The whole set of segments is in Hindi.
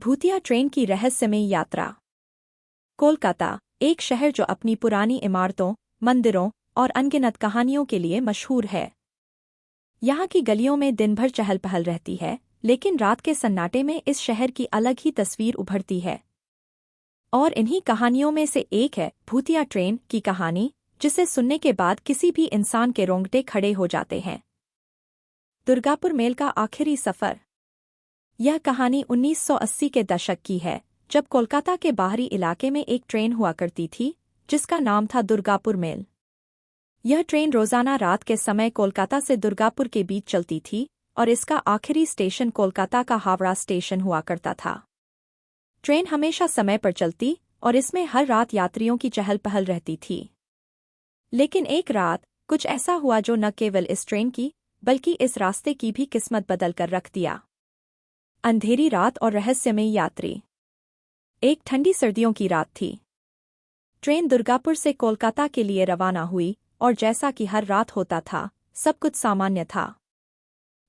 भूतिया ट्रेन की रहस्यमयी यात्रा। कोलकाता, एक शहर जो अपनी पुरानी इमारतों, मंदिरों और अनगिनत कहानियों के लिए मशहूर है। यहाँ की गलियों में दिन भर चहल पहल रहती है, लेकिन रात के सन्नाटे में इस शहर की अलग ही तस्वीर उभरती है। और इन्हीं कहानियों में से एक है भूतिया ट्रेन की कहानी, जिसे सुनने के बाद किसी भी इंसान के रोंगटे खड़े हो जाते हैं। दुर्गापुर मेल का आखिरी सफर। यह कहानी 1980 के दशक की है, जब कोलकाता के बाहरी इलाके में एक ट्रेन हुआ करती थी, जिसका नाम था दुर्गापुर मेल। यह ट्रेन रोजाना रात के समय कोलकाता से दुर्गापुर के बीच चलती थी और इसका आखिरी स्टेशन कोलकाता का हावड़ा स्टेशन हुआ करता था। ट्रेन हमेशा समय पर चलती और इसमें हर रात यात्रियों की चहल पहल रहती थी। लेकिन एक रात कुछ ऐसा हुआ जो न केवल इस ट्रेन की बल्कि इस रास्ते की भी किस्मत बदल कर रख दिया। अंधेरी रात और रहस्यमयी यात्री। एक ठंडी सर्दियों की रात थी। ट्रेन दुर्गापुर से कोलकाता के लिए रवाना हुई और जैसा कि हर रात होता था, सब कुछ सामान्य था।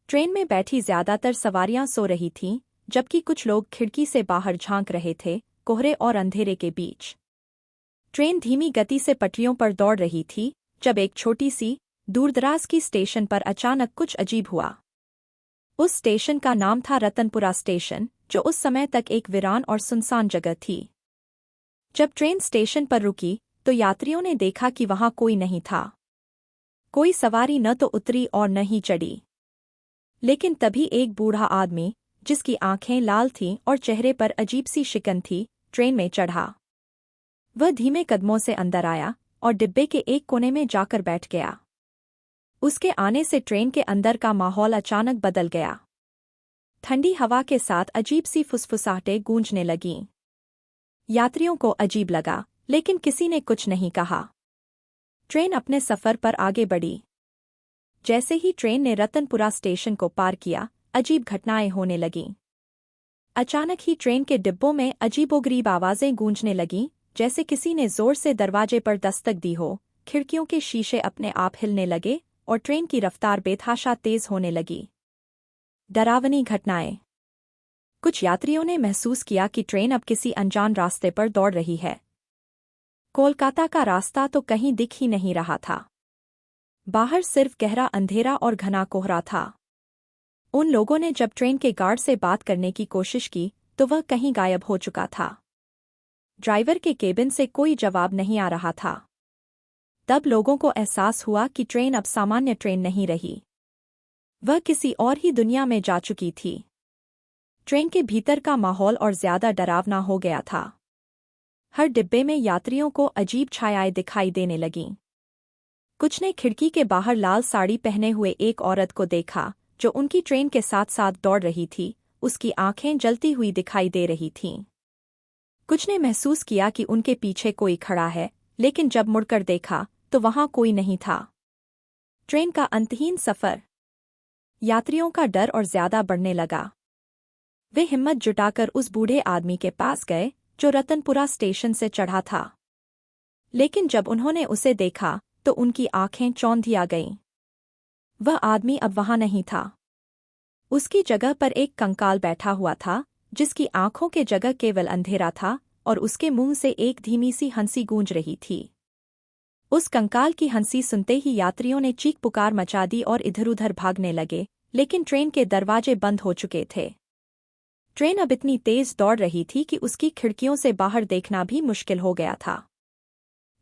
ट्रेन में बैठी ज्यादातर सवारियां सो रही थीं, जबकि कुछ लोग खिड़की से बाहर झांक रहे थे, कोहरे और अंधेरे के बीच। ट्रेन धीमी गति से पटरियों पर दौड़ रही थी, जब एक छोटी सी दूरदराज की स्टेशन पर अचानक कुछ अजीब हुआ। उस स्टेशन का नाम था रतनपुरा स्टेशन, जो उस समय तक एक वीरान और सुनसान जगह थी। जब ट्रेन स्टेशन पर रुकी, तो यात्रियों ने देखा कि वहां कोई नहीं था। कोई सवारी न तो उतरी और न ही चढ़ी। लेकिन तभी एक बूढ़ा आदमी, जिसकी आंखें लाल थीं और चेहरे पर अजीब सी शिकन थी, ट्रेन में चढ़ा। वह धीमे कदमों से अंदर आया और डिब्बे के एक कोने में जाकर बैठ गया। उसके आने से ट्रेन के अंदर का माहौल अचानक बदल गया। ठंडी हवा के साथ अजीब सी फुसफुसाहटें गूंजने लगीं। यात्रियों को अजीब लगा, लेकिन किसी ने कुछ नहीं कहा। ट्रेन अपने सफर पर आगे बढ़ी। जैसे ही ट्रेन ने रतनपुरा स्टेशन को पार किया, अजीब घटनाएं होने लगीं। अचानक ही ट्रेन के डिब्बों में अजीबोगरीब आवाजें गूंजने लगीं, जैसे किसी ने जोर से दरवाजे पर दस्तक दी हो। खिड़कियों के शीशे अपने आप हिलने लगे और ट्रेन की रफ्तार बेतहाशा तेज होने लगी। डरावनी घटनाएं। कुछ यात्रियों ने महसूस किया कि ट्रेन अब किसी अनजान रास्ते पर दौड़ रही है। कोलकाता का रास्ता तो कहीं दिख ही नहीं रहा था। बाहर सिर्फ गहरा अंधेरा और घना कोहरा था। उन लोगों ने जब ट्रेन के गार्ड से बात करने की कोशिश की, तो वह कहीं गायब हो चुका था। ड्राइवर के केबिन से कोई जवाब नहीं आ रहा था। तब लोगों को एहसास हुआ कि ट्रेन अब सामान्य ट्रेन नहीं रही। वह किसी और ही दुनिया में जा चुकी थी। ट्रेन के भीतर का माहौल और ज्यादा डरावना हो गया था। हर डिब्बे में यात्रियों को अजीब छायाएं दिखाई देने लगीं। कुछ ने खिड़की के बाहर लाल साड़ी पहने हुए एक औरत को देखा, जो उनकी ट्रेन के साथ साथ दौड़ रही थी। उसकी आंखें जलती हुई दिखाई दे रही थीं। कुछ ने महसूस किया कि उनके पीछे कोई खड़ा है, लेकिन जब मुड़कर देखा, तो वहां कोई नहीं था। ट्रेन का अंतहीन सफर। यात्रियों का डर और ज्यादा बढ़ने लगा। वे हिम्मत जुटाकर उस बूढ़े आदमी के पास गए, जो रतनपुरा स्टेशन से चढ़ा था। लेकिन जब उन्होंने उसे देखा, तो उनकी आंखें चौंधिया गईं। वह आदमी अब वहां नहीं था। उसकी जगह पर एक कंकाल बैठा हुआ था, जिसकी आंखों के जगह केवल अंधेरा था और उसके मुंह से एक धीमी सी हंसी गूंज रही थी। उस कंकाल की हंसी सुनते ही यात्रियों ने चीख पुकार मचा दी और इधर-उधर भागने लगे, लेकिन ट्रेन के दरवाजे बंद हो चुके थे। ट्रेन अब इतनी तेज दौड़ रही थी कि उसकी खिड़कियों से बाहर देखना भी मुश्किल हो गया था।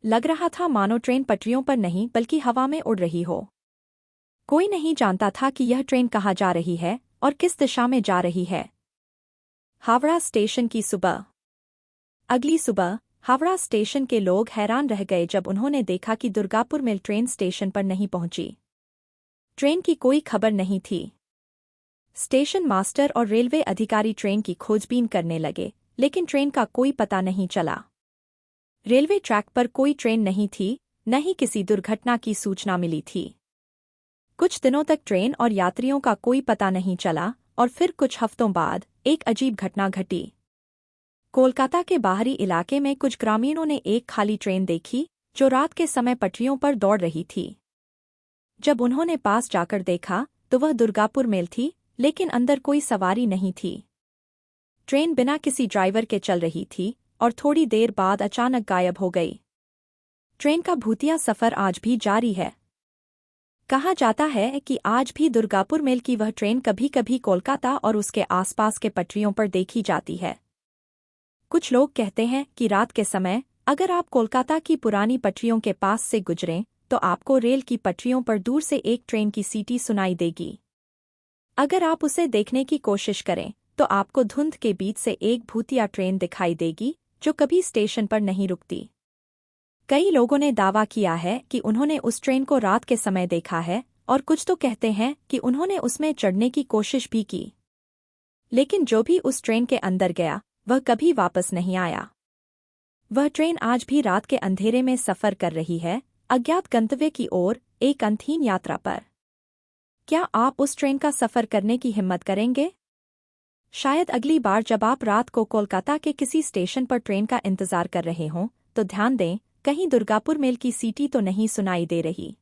लग रहा था मानो ट्रेन पटरियों पर नहीं बल्कि हवा में उड़ रही हो। कोई नहीं जानता था कि यह ट्रेन कहाँ जा रही है और किस दिशा में जा रही है। हावड़ा स्टेशन की सुबह। अगली सुबह हावड़ा स्टेशन के लोग हैरान रह गए जब उन्होंने देखा कि दुर्गापुर मेल ट्रेन स्टेशन पर नहीं पहुंची। ट्रेन की कोई खबर नहीं थी। स्टेशन मास्टर और रेलवे अधिकारी ट्रेन की खोजबीन करने लगे, लेकिन ट्रेन का कोई पता नहीं चला। रेलवे ट्रैक पर कोई ट्रेन नहीं थी, न ही किसी दुर्घटना की सूचना मिली थी। कुछ दिनों तक ट्रेन और यात्रियों का कोई पता नहीं चला और फिर कुछ हफ्तों बाद एक अजीब घटना घटी। कोलकाता के बाहरी इलाके में कुछ ग्रामीणों ने एक खाली ट्रेन देखी, जो रात के समय पटरियों पर दौड़ रही थी। जब उन्होंने पास जाकर देखा, तो वह दुर्गापुर मेल थी, लेकिन अंदर कोई सवारी नहीं थी। ट्रेन बिना किसी ड्राइवर के चल रही थी और थोड़ी देर बाद अचानक गायब हो गई। ट्रेन का भूतिया सफर आज भी जारी है। कहा जाता है कि आज भी दुर्गापुर मेल की वह ट्रेन कभी कभी कोलकाता और उसके आसपास के पटरियों पर देखी जाती है। कुछ लोग कहते हैं कि रात के समय अगर आप कोलकाता की पुरानी पटरियों के पास से गुजरें तो आपको रेल की पटरियों पर दूर से एक ट्रेन की सीटी सुनाई देगी। अगर आप उसे देखने की कोशिश करें तो आपको धुंध के बीच से एक भूतिया ट्रेन दिखाई देगी जो कभी स्टेशन पर नहीं रुकती। कई लोगों ने दावा किया है कि उन्होंने उस ट्रेन को रात के समय देखा है और कुछ तो कहते हैं कि उन्होंने उसमें चढ़ने की कोशिश भी की, लेकिन जो भी उस ट्रेन के अंदर गया वह कभी वापस नहीं आया। वह ट्रेन आज भी रात के अंधेरे में सफर कर रही है, अज्ञात गंतव्य की ओर एक अंतहीन यात्रा पर। क्या आप उस ट्रेन का सफर करने की हिम्मत करेंगे? शायद अगली बार जब आप रात को कोलकाता के किसी स्टेशन पर ट्रेन का इंतजार कर रहे हों तो ध्यान दें, कहीं दुर्गापुर मेल की सीटी तो नहीं सुनाई दे रही।